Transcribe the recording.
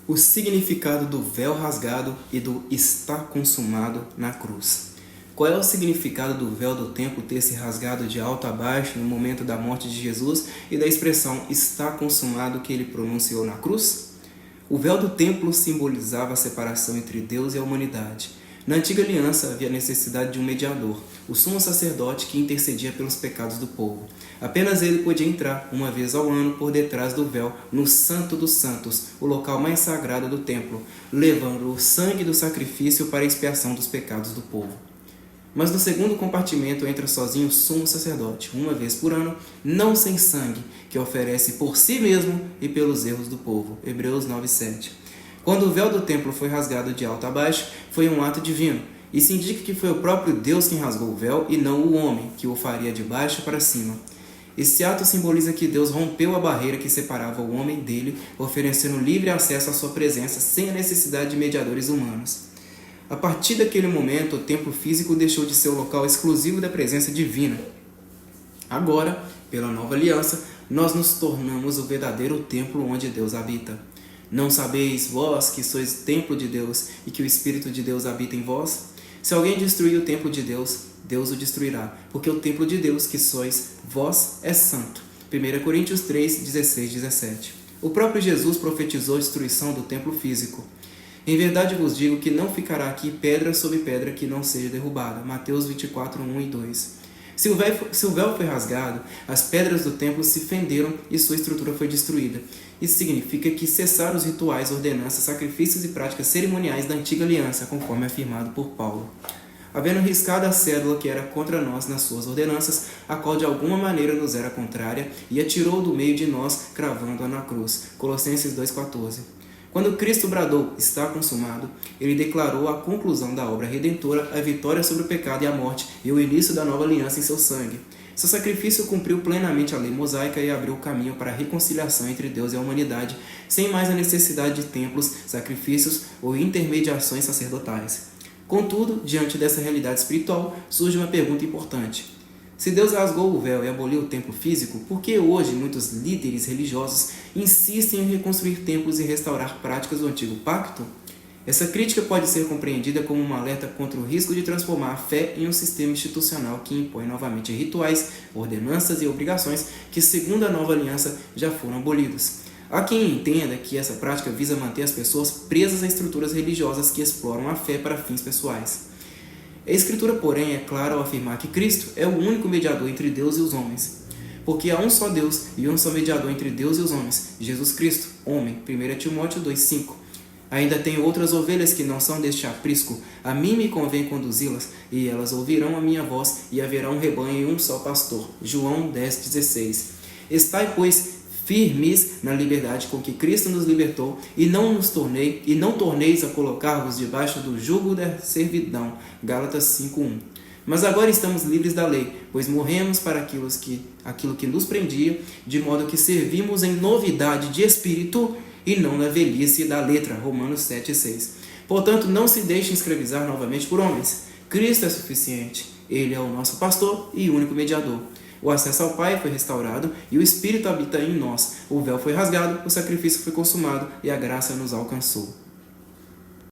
O significado do véu rasgado e do está consumado na cruz. Qual é o significado do véu do templo ter se rasgado de alto a baixo no momento da morte de Jesus e da expressão está consumado que ele pronunciou na cruz? O véu do templo simbolizava a separação entre Deus e a humanidade. Na antiga aliança havia necessidade de um mediador, o sumo sacerdote que intercedia pelos pecados do povo. Apenas ele podia entrar, uma vez ao ano, por detrás do véu, no Santo dos Santos, o local mais sagrado do templo, levando o sangue do sacrifício para a expiação dos pecados do povo. Mas no segundo compartimento entra sozinho o sumo sacerdote, uma vez por ano, não sem sangue, que oferece por si mesmo e pelos erros do povo. Hebreus 9:7. Quando o véu do templo foi rasgado de alto a baixo, foi um ato divino, e se indica que foi o próprio Deus quem rasgou o véu e não o homem, que o faria de baixo para cima. Esse ato simboliza que Deus rompeu a barreira que separava o homem dele, oferecendo livre acesso à sua presença sem a necessidade de mediadores humanos. A partir daquele momento, o templo físico deixou de ser o local exclusivo da presença divina. Agora, pela nova aliança, nós nos tornamos o verdadeiro templo onde Deus habita. Não sabeis vós que sois templo de Deus e que o Espírito de Deus habita em vós? Se alguém destruir o templo de Deus, Deus o destruirá, porque o templo de Deus que sois vós é santo. 1 Coríntios 3, 16, 17. O próprio Jesus profetizou a destruição do templo físico. Em verdade vos digo que não ficará aqui pedra sobre pedra que não seja derrubada. Mateus 24, 1 e 2. Se o véu foi rasgado, as pedras do templo se fenderam e sua estrutura foi destruída. Isso significa que cessaram os rituais, ordenanças, sacrifícios e práticas cerimoniais da antiga aliança, conforme afirmado por Paulo. Havendo riscado a cédula que era contra nós nas suas ordenanças, a qual de alguma maneira nos era contrária, e a tirou do meio de nós, cravando-a na cruz. Colossenses 2,14. Quando Cristo bradou, está consumado, ele declarou a conclusão da obra redentora, a vitória sobre o pecado e a morte e o início da nova aliança em seu sangue. Seu sacrifício cumpriu plenamente a lei mosaica e abriu o caminho para a reconciliação entre Deus e a humanidade, sem mais a necessidade de templos, sacrifícios ou intermediações sacerdotais. Contudo, diante dessa realidade espiritual, surge uma pergunta importante. Se Deus rasgou o véu e aboliu o templo físico, por que hoje muitos líderes religiosos insistem em reconstruir templos e restaurar práticas do antigo pacto? Essa crítica pode ser compreendida como um alerta contra o risco de transformar a fé em um sistema institucional que impõe novamente rituais, ordenanças e obrigações que, segundo a nova aliança, já foram abolidos. Há quem entenda que essa prática visa manter as pessoas presas a estruturas religiosas que exploram a fé para fins pessoais. A Escritura, porém, é clara ao afirmar que Cristo é o único mediador entre Deus e os homens. Porque há um só Deus e um só mediador entre Deus e os homens, Jesus Cristo, homem. 1 Timóteo 2,5. Ainda tenho outras ovelhas que não são deste aprisco. A mim me convém conduzi-las, e elas ouvirão a minha voz, e haverá um rebanho e um só pastor. João 10,16. Estai, pois, firmes na liberdade com que Cristo nos libertou, e não torneis a colocar-vos debaixo do jugo da servidão. Gálatas 5:1. Mas agora estamos livres da lei, pois morremos para aquilo que nos prendia, de modo que servimos em novidade de espírito e não na velhice da letra. Romanos 7:6. Portanto, não se deixe escravizar novamente por homens. Cristo é suficiente. Ele é o nosso pastor e único mediador. O acesso ao Pai foi restaurado e o Espírito habita em nós. O véu foi rasgado, o sacrifício foi consumado e a graça nos alcançou.